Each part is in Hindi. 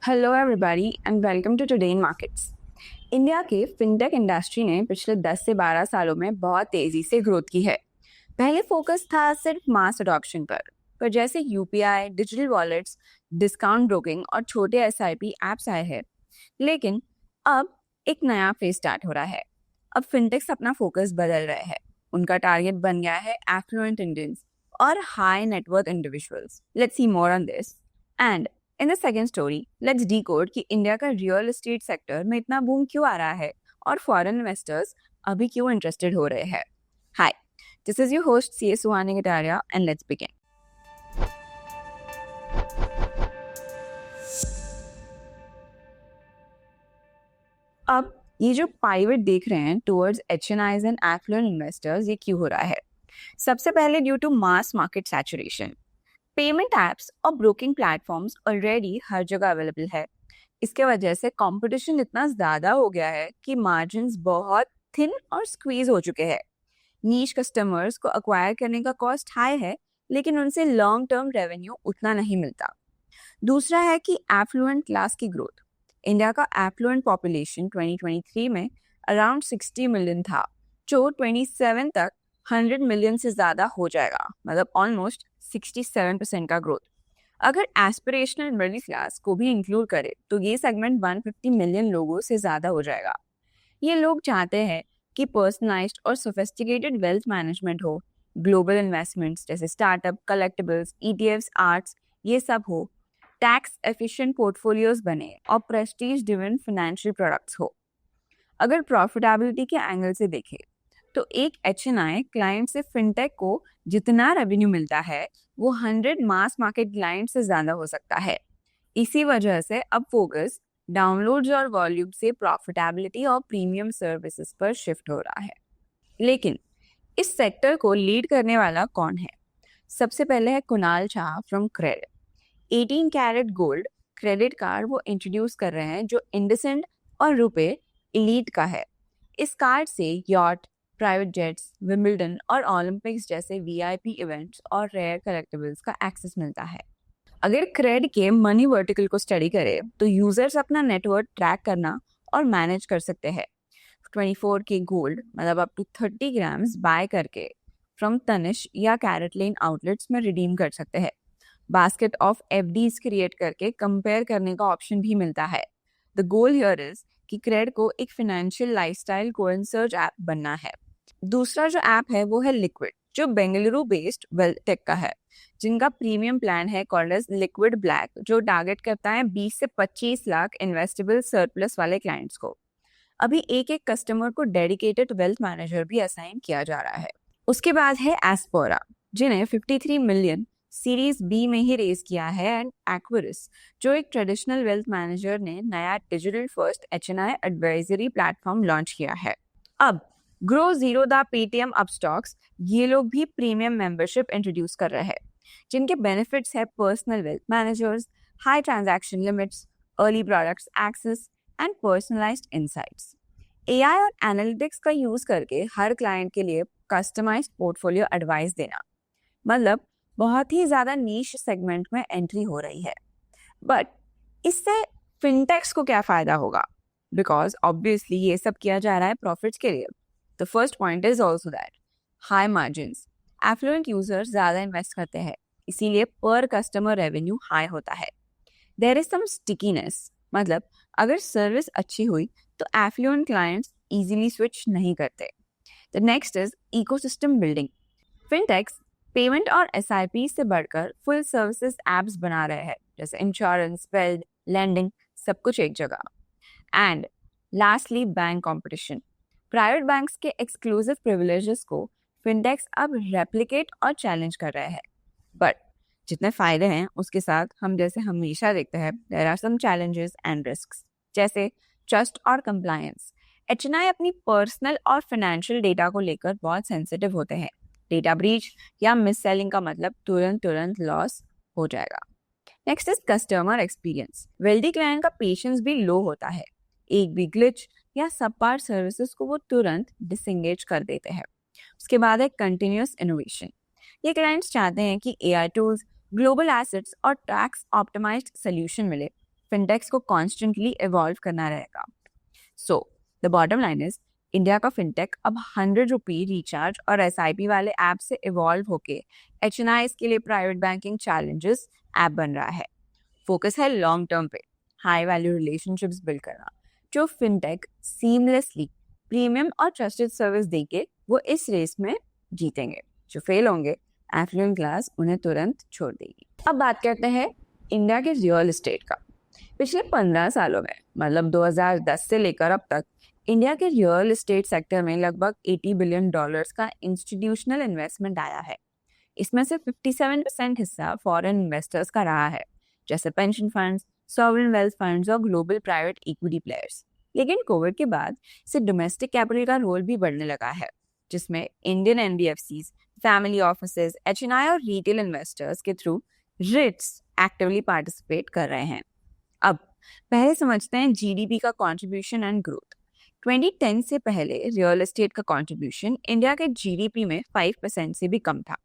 Hello everybody and welcome to today in markets. India के फिनटेक इंडस्ट्री ने पिछले 10 से 12 सालों में बहुत तेजी से ग्रोथ की है। पहले फोकस था सिर्फ मास अडॉप्शन पर जैसे UPI, digital wallets, discount broking और छोटे एसआईपी एप्स आए हैं, लेकिन अब एक नया फेज स्टार्ट हो रहा है। अब फिनटेक्स अपना फोकस बदल रहे हैं। उनका टारगेट बन गया है एफ्लुएंट इंडियंस और high net worth individuals. Let's see more on this and in the second story let's decode कि इंडिया का रियल एस्टेट सेक्टर में इतना बूम क्यों आ रहा है और फॉरेन इन्वेस्टर्स अभी क्यों इंटरेस्टेड हो रहे हैं। Hi, this is your host C S Suhani Kataria and let's begin. अब ये जो पाइवट देख रहे हैं towards HNIs and affluent investors, ये क्यों हो रहा है? सबसे पहले due to mass market saturation. Payment apps और ब्रोकिंग प्लेटफॉर्म्स ऑलरेडी हर जगह अवेलेबल है। इसके वजह से कंपटीशन इतना ज्यादा हो गया है कि मार्जिन्स बहुत थिन और स्क्वीज हो चुके हैं। नीश कस्टमर्स को अक्वायर करने का कॉस्ट हाई है, लेकिन उनसे लॉन्ग टर्म रेवेन्यू उतना नहीं मिलता। दूसरा है कि एफ्लुएंट क्लास की ग्रोथ। इंडिया का एफ्लुएंट पॉपुलेशन 2023 में अराउंड 60 मिलियन था, जो 27 तक 100 मिलियन से ज्यादा हो जाएगा, मतलब ऑलमोस्ट 67% का ग्रोथ। अगर एस्पिरेशनल मिडिल क्लास को भी इंक्लूड करे तो ये सेगमेंट 150 मिलियन लोगों से ज्यादा हो जाएगा। ये लोग चाहते हैं कि पर्सनलाइज्ड और सोफिस्टिकेटेड वेल्थ मैनेजमेंट हो, ग्लोबल इन्वेस्टमेंट्स जैसे स्टार्टअप, कलेक्टिबल्स, ईटीएफ्स, आर्ट्स, ये सब हो, टैक्स एफिशिएंट पोर्टफोलियोज बने और प्रेस्टीज ड्रिवन फाइनेंशियल प्रोडक्ट्स हो। अगर प्रॉफिटेबिलिटी के एंगल से देखें तो एक एचएनआई क्लाइंट से फिनटेक को जितना रेवेन्यू मिलता है वो 100 मास मार्केट क्लाइंट से ज्यादा हो सकता है। इसी वजह से अब फोकस डाउनलोड्स और वॉल्यूम से प्रॉफिटेबिलिटी और प्रीमियम सर्विसेज पर शिफ्ट हो रहा है। लेकिन इस सेक्टर को लीड करने वाला कौन है? सबसे पहले है Kunal Shah from CRED. 18 carat gold credit card वो इंट्रोड्यूस कर रहे हैं, जो इंडसेंड और रुपे एलीट का है। इस कार्ड से यॉट, प्राइवेट जेट्स, विंबलडन और ओलंपिक्स जैसे वीआईपी इवेंट्स और रेयर कलेक्टिबल्स का एक्सेस मिलता है। अगर क्रेड के मनी वर्टिकल को स्टडी करें तो यूजर्स अपना नेटवर्क ट्रैक करना और मैनेज कर सकते हैं। 24 के गोल्ड मतलब अप टू 30 ग्राम्स बाय करके फ्रॉम तनिष या कैरेट लेन आउटलेट्स में रिडीम कर सकते हैं। बास्केट ऑफ एफडीज क्रिएट करके कंपेयर करने का ऑप्शन भी मिलता है। द गोल हियर इज कि क्रेड को एक फाइनेंशियल लाइफस्टाइल कोइंसर्ज ऐप बनना है। दूसरा जो ऐप है वो है लिक्विड, जो बेंगलुरु बेस्ड वेल्थ टेक का है, जिनका प्रीमियम प्लान है कॉल्ड एज लिक्विड ब्लैक, जो टारगेट करता है 20 से 25 लाख इन्वेस्टेबल सरप्लस वाले क्लाइंट्स को। अभी एक एक कस्टमर को डेडिकेटेड वेल्थ मैनेजर भी असाइन किया जा रहा है। उसके बाद है एस्पोरा, जिन्हें 53 मिलियन सीरीज बी में ही रेज किया है, एंड एक्विरिस, जो एक ट्रेडिशनल वेल्थ मैनेजर ने नया digital first HNI advisory platform launch किया है। अब grow zero the Paytm Upstox, ये लोग भी प्रीमियम मेंबरशिप इंट्रोड्यूस कर रहे हैं, जिनके बेनिफिट्स है personal wealth managers, high transaction limits, early products access and personalised insights. AI और एनालिटिक्स का यूज करके हर क्लाइंट के लिए कस्टमाइज्ड पोर्टफोलियो एडवाइस देना, मतलब बहुत ही ज्यादा नीश सेगमेंट में एंट्री हो रही है। बट इससे फिनटेक्स को क्या फायदा होगा? बिकॉज ऑब्वियसली ये सब किया जा रहा है प्रॉफिट्स के लिए। The first point is also that high margins. Affluent users ज्यादा इन्वेस्ट करते हैं, इसीलिए पर कस्टमर रेवेन्यू हाई होता है। देयर इज सम स्टिकीनेस, मतलब अगर सर्विस अच्छी हुई तो एफ्लुएंट क्लाइंट्स इजीली स्विच नहीं करते। The next is ecosystem building. फिनटेक्स payment और एसआईपी से बढ़कर फुल सर्विसेज एप्स बना रहे हैं, जैसे इंश्योरेंस, वेल्थ, लैंडिंग, सब कुछ एक जगह। And lastly bank competition. Private banks के एक्सक्लूसिव प्रिविलेजेस को फिनटेक्स अब रेप्लिकेट और चैलेंज कर रहे हैं। बट जितने फायदे हैं उसके साथ हम जैसे हमेशा देखते हैं, there are some challenges and risks, जैसे ट्रस्ट और कंप्लायंस। एचएनआई अपनी पर्सनल और फाइनेंशियल डेटा को लेकर बहुत सेंसिटिव होते हैं। डेटा ब्रीच या मिस सेलिंग का मतलब तुरंत लॉस हो जाएगा। Next is customer experience. Wealthy client का पेशेंस भी लो होता है, एक भी ग्लिच या सबपार सर्विसेज को वो तुरंत डिसएंगेज कर देते हैं। उसके बाद है कंटिन्यूअस इनोवेशन। ये क्लाइंट्स चाहते हैं कि एआई टूल्स, ग्लोबल एसेट्स और टैक्स ऑप्टिमाइज्ड सोल्यूशन मिले, फिनटेक्स को कॉन्स्टेंटली इवॉल्व करना रहेगा। सो the bottom line is India का फिनटेक अब 100 रुपये रिचार्ज और SIP वाले ऐप से इवॉल्व होके HNIs के लिए प्राइवेट बैंकिंग चैलेंजेस ऐप बन रहा है। फोकस है लॉन्ग टर्म पे हाई वैल्यू रिलेशनशिप्स बिल्ड करना। जो फिनटेक सीमलेसली प्रीमियम और ट्रस्टेड सर्विस देके वो इस रेस में जीतेंगे। जो फेल होंगे एफ्लुएंट क्लास उन्हें तुरंत छोड़ देगी। अब बात करते हैं इंडिया के रियल एस्टेट का। पिछले 15 सालों में मतलब 2010 से लेकर अब तक इंडिया के रियल एस्टेट सेक्टर में लगभग $80 बिलियन का इंस्टीट्यूशनल इन्वेस्टमेंट आया है। इसमें से 57% हिस्सा फॉरेन इन्वेस्टर्स का रहा है, जैसे pension funds, sovereign wealth funds और ग्लोबल प्राइवेट इक्विटी प्लेयर्स। लेकिन कोविड के बाद से डोमेस्टिक कैपिटल का रोल भी बढ़ने लगा है, जिसमें Indian NBFCs, family offices, HNI और रिटेल इन्वेस्टर्स के थ्रू रिट्स एक्टिवली पार्टिसिपेट कर रहे हैं। अब पहले समझते हैं GDP का कंट्रीब्यूशन एंड ग्रोथ। 2010 से पहले रियल एस्टेट का कंट्रीब्यूशन इंडिया के GDP में 5% से भी कम था।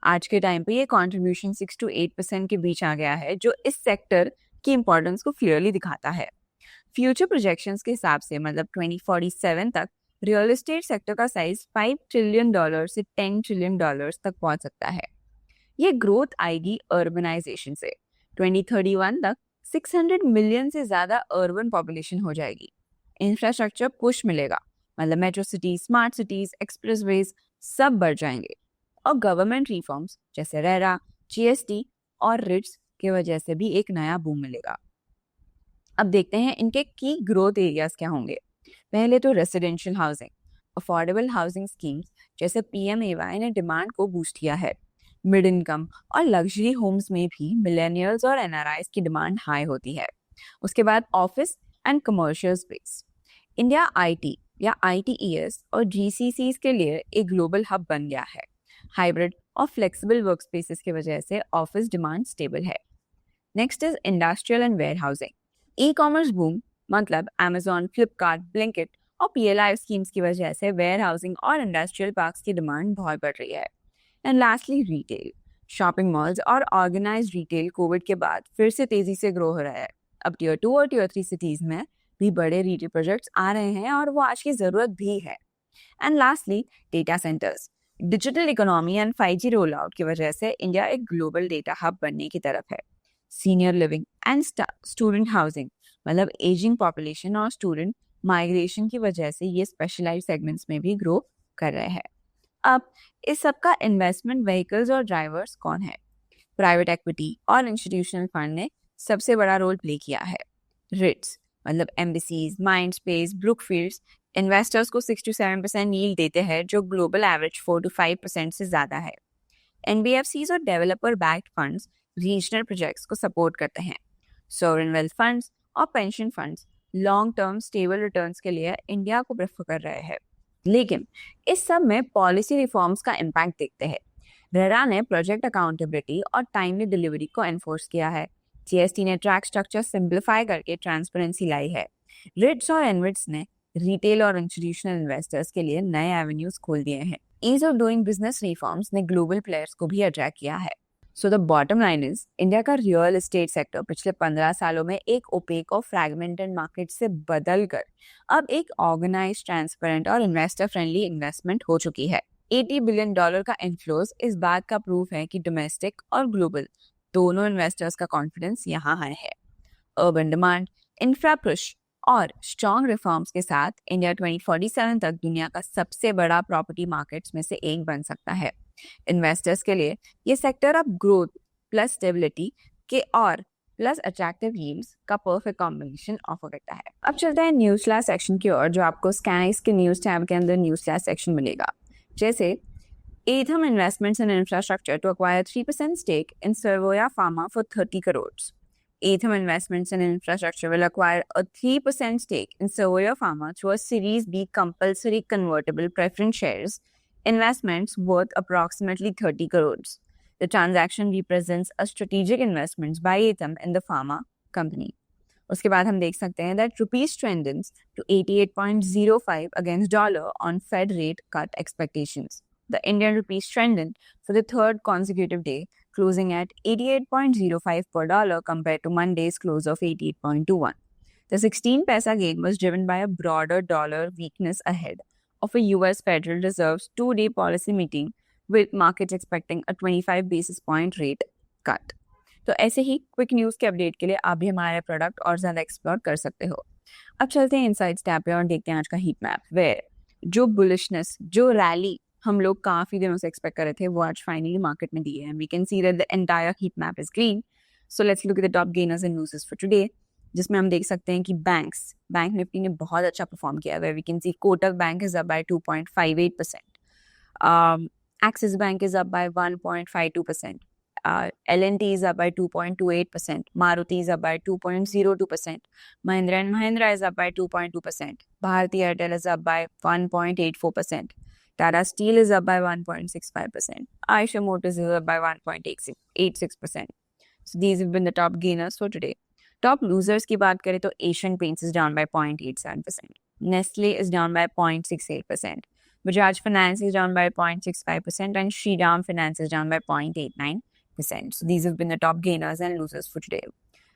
आज के टाइम पे ये कंट्रीब्यूशन 6 to 8% के बीच आ गया है, जो इस सेक्टर की इंपॉर्टेंस को क्लियरली दिखाता है। फ्यूचर प्रोजेक्शंस के हिसाब से मतलब 2047 तक रियल एस्टेट सेक्टर का साइज $5 ट्रिलियन से $10 ट्रिलियन तक पहुंच सकता है। ये ग्रोथ आएगी अर्बनाइजेशन से। 2031 तक 600 मिलियन से ज्यादा अर्बन पॉपुलेशन हो जाएगी। इंफ्रास्ट्रक्चर पुश मिलेगा, मतलब metro cities, smart cities, expressways सब बढ़ जाएंगे। और गवर्नमेंट रिफॉर्म्स जैसे रेरा, GST और रिट्स की वजह से भी एक नया बूम मिलेगा। अब देखते हैं इनके की ग्रोथ एरियाज क्या होंगे। पहले तो residential housing, affordable housing schemes जैसे PMAY ने डिमांड को बूस्ट किया है। मिड इनकम और लग्जरी होम्स में भी मिलेनियल्स और NRIs की डिमांड हाई होती है। उसके बाद office and commercial space. India IT या ITES और GCCs के लिए एक ग्लोबल हब बन गया है। हाइब्रिड और फ्लेक्सिबल वर्क स्पेसेस की वजह से ऑफिस डिमांड स्टेबल है। Next is industrial and warehousing. E-commerce boom मतलब Amazon, फ्लिपकार्ट, ब्लिंकिट और PLI स्कीम्स की वजह से वेयर हाउसिंग और इंडस्ट्रियल पार्क्स की डिमांड बहुत बढ़ रही है। And lastly retail, shopping malls और ऑर्गेनाइज्ड रिटेल कोविड के बाद फिर से तेजी से ग्रो हो रहा है। अब Tier 2 और Tier 3 सिटीज में भी बड़े रिटेल प्रोजेक्ट्स आ रहे हैं और वो आज की जरूरत भी है। And lastly data centres, digital economy and 5G roll out की वजह से इंडिया एक ग्लोबल डेटा हब बनने की तरफ है। Senior living and student housing मतलब एजिंग पॉपुलेशन और स्टूडेंट माइग्रेशन की वजह से ये स्पेशलाइज्ड सेगमेंट्स में भी ग्रो कर रहे हैं। अब इस सब का इन्वेस्टमेंट व्हीकल्स और ड्राइवर्स कौन है? प्राइवेट इक्विटी और इंस्टीट्यूशनल फंड ने सबसे बड़ा रोल प्ले किया है। रिट्स मतलब एम्बेसीज, माइंडस्पेस, ब्रुकफील्ड्स इन्वेस्टर्स को 6 to 7% यील्ड देते हैं, जो ग्लोबल एवरेज 4 to 5% से ज्यादा है। NBFCs और developer backed funds regional projects को सपोर्ट करते हैं। सॉवरेन वेल्थ फंड्स और pension funds long term stable returns के लिए इंडिया को प्रेफर कर रहे हैं। लेकिन इस सब में पॉलिसी रिफॉर्म्स का इम्पैक्ट देखते हैं। रेरा ने प्रोजेक्ट अकाउंटेबिलिटी और टाइमली डिलीवरी को एनफोर्स किया है। GST ने ट्रैक स्ट्रक्चर सिंप्लीफाई करके ट्रांसपेरेंसी लाई है। रिट्स और एनविट्स ने रिटेल और इंस्टीट्यूशनल इन्वेस्टर्स के लिए नए एवेन्यूज खोल दिए हैं। Ease of doing business reforms ने ग्लोबल प्लेयर्स को भी अट्रैक्ट किया है। So the bottom line is India का रियल एस्टेट सेक्टर पिछले 15 सालों में एक ओपेक और फ्रैगमेंटेड मार्केट से बदलकर अब एक ऑर्गेनाइज्ड, ट्रांसपेरेंट और इन्वेस्टर फ्रेंडली इन्वेस्टमेंट हो चुकी है। $80 बिलियन का इन्फ्लोज इस बात का प्रूफ है कि डोमेस्टिक और ग्लोबल दोनों इन्वेस्टर्स का कॉन्फिडेंस यहाँ आया है। अर्बन डिमांड, इंफ्रा पुश और स्ट्रॉन्ग रिफॉर्म्स के साथ इंडिया 2047 तक दुनिया का सबसे बड़ा प्रॉपर्टी मार्केट्स में से एक बन सकता है। इन्वेस्टर्स के लिए ये सेक्टर अब ग्रोथ प्लस स्टेबिलिटी के और प्लस अट्रैक्टिव यील्ड्स का परफेक्ट कॉम्बिनेशन ऑफर करता है। अब चलते हैं न्यूज़ फ्लैश सेक्शन की ओर, जो आपको स्कैनिक्स के न्यूज़ टैब के अंदर न्यूज़ फ्लैश सेक्शन मिलेगा। जैसे Aetham Investments in Infrastructure to acquire 3% stake in Servoya Pharma for 30 crores. Aetham Investments in Infrastructure will acquire a 3% stake in Servoya Pharma through a Series B compulsory convertible preference shares investments worth approximately 30 crores. The transaction represents a strategic investment by Aetham in the pharma company. उसके बाद हम देख सकते हैं that rupees strengthens to 88.05 against dollar on Fed rate cut expectations. The Indian rupee strengthened for the third consecutive day closing at 88.05 per dollar compared to Monday's close of 88.21. The 16 paisa gain was driven by a broader dollar weakness ahead of a US Federal Reserve's two-day policy meeting, with markets expecting a 25 basis point rate cut. तो ऐसे ही क्विक न्यूज़ के अपडेट के लिए आप भी हमारे प्रोडक्ट और ज़्यादा एक्सप्लोर कर सकते हो। अब चलते हैं इनसाइट्स टैब पे और देखते हैं आज का हीट मैप, वेयर जो बुलिशनेस, जो रैली हम लोग काफ़ी दिनों से एक्सपेक्ट कर रहे थे, वो आज फाइनली मार्केट में दी है। We can see that the entire heat map is green. So let's look at the top gainers and losers for today, जिसमें हम देख सकते हैं कि बैंक निफ्टी ने बहुत अच्छा परफॉर्म किया है। We can see Kotak bank is up by 2.58%, Axis bank is up by 1.52%, L&T is up by 2.28%, Maruti is up by 2.02%, Mahindra and Mahindra is up by 2.2%, Bharti Airtel is up by 1.84%, Tata Steel is up by 1.65%, Eicher Motors is up by 1.86%. So these have been the top gainers for today. Top losers की बात करें तो Asian Paints is down by 0.87%, Nestle is down by 0.68%, Bajaj Finance is down by 0.65%, and Shriram Finance is down by 0.89%. So these have been the top gainers and losers for today.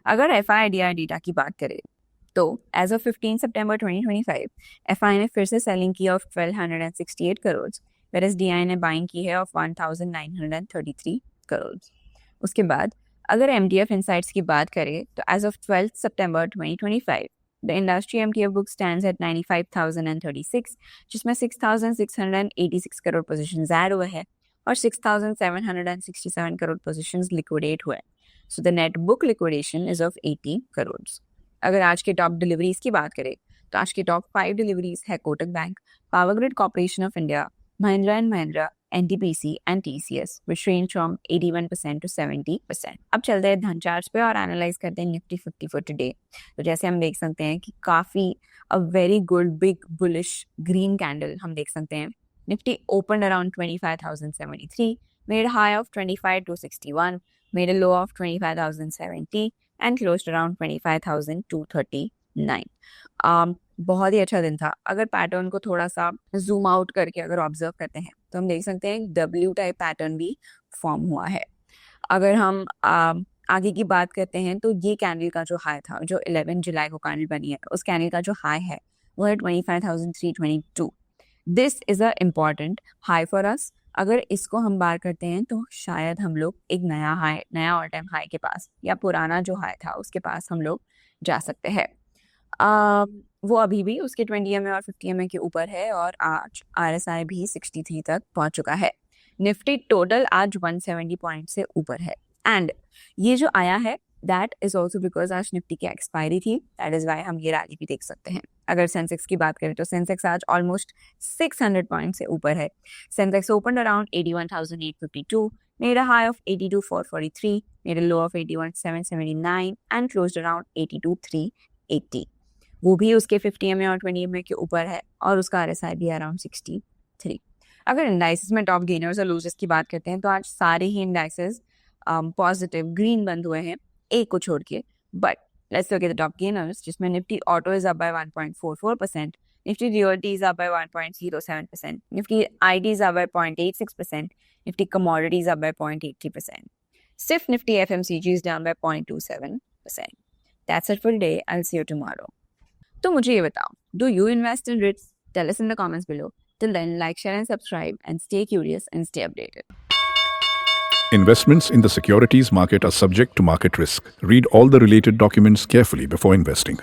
अगर FIDI डेटा की बात करें तो as of 15 September 2025, FI ने फिर से सेलिंग की ऑफ 1268 करोड़, whereas DI ने बाइंग की है ऑफ 1933 करोड़। उसके बाद अगर MTF इनसाइट्स की बात करें तो as of 12 September 2025, the industry MTF book stands at 95,036, जिसमें 6,686 करोड़ पोजीशंस ऐड हुए हैं और 6,767 करोड़ पोजीशंस लिक्विडेट हुए। So the net book liquidation is of 80 crore. अगर आज के टॉप डिलीवरीज की बात करें तो आज के टॉप 5 डिलीवरीज है Kotak bank, power grid corporation of India, Mahindra and Mahindra, NTPC and TCS, which range from 81% to 70%. अब चलते हैं धन चार्ट्स पे और एनालाइज करते हैं निफ्टी 50 फॉर टुडे। तो जैसे हम देख सकते हैं कि काफ़ी a very good big bullish green candle हम देख सकते हैं। Nifty opened around 25,073, made a high of 25,261, made a low of 25,070 and closed around 25,239. बहुत ही अच्छा दिन था। अगर पैटर्न को थोड़ा सा जूम आउट करके अगर ऑब्जर्व करते हैं तो हम देख सकते हैं W टाइप पैटर्न भी फॉर्म हुआ है। अगर हम आगे की बात करते हैं तो ये कैंडल का जो हाई था, जो 11 जुलाई को कैंडल बनी है, उस कैंडल का जो हाई है वो है 25,322। This is a important high for us. अगर इसको हम बार करते हैं तो शायद हम लोग एक नया ऑल टाइम हाई के पास या पुराना जो हाई था उसके पास हम लोग जा सकते हैं। वो अभी भी उसके 20 EMA और 50 EMA के ऊपर है और आज RSI भी 63 तक पहुंच चुका है। निफ्टी टोटल आज 170 पॉइंट से ऊपर है एंड ये जो आया है दैट इज ऑल्सो बिकॉज आज निफ्टी की एक्सपायरी थी, दैट इज वाई हम ये रैली भी देख सकते हैं। अगर सेंसेक्स की बात करें तो सेंसेक्स आज ऑलमोस्ट 600 पॉइंट से ऊपर है। Sensex open around 81,852, made a high of 82,443, made a low of 81,779 and closed around 82,380. वो भी उसके 50 EMA और 20 EMA के ऊपर है और उसका RSI भी अराउंड 63। अगर इंडाइसेस में टॉप गेनर्स और लूजर्स की बात करते हैं तो आज सारे ही इंडाइसेस पॉजिटिव ग्रीन बंद हुए हैं, एक को छोड़ के। But let's look at the top gainers, जिसमें Nifty auto is up by 1.44%, Nifty realty is up by 1.07%, Nifty IT is up by 0.86%, Nifty commodity is up by 0.83%. सिर्फ Nifty FMCG is down by 0.27%. That's it for today. I'll see you tomorrow. तो मुझे ये बताओ, do you invest in REITs? Tell us in the comments below. Till then, like, share and subscribe and stay curious and stay updated. Investments in the securities market are subject to market risk. Read all the related documents carefully before investing.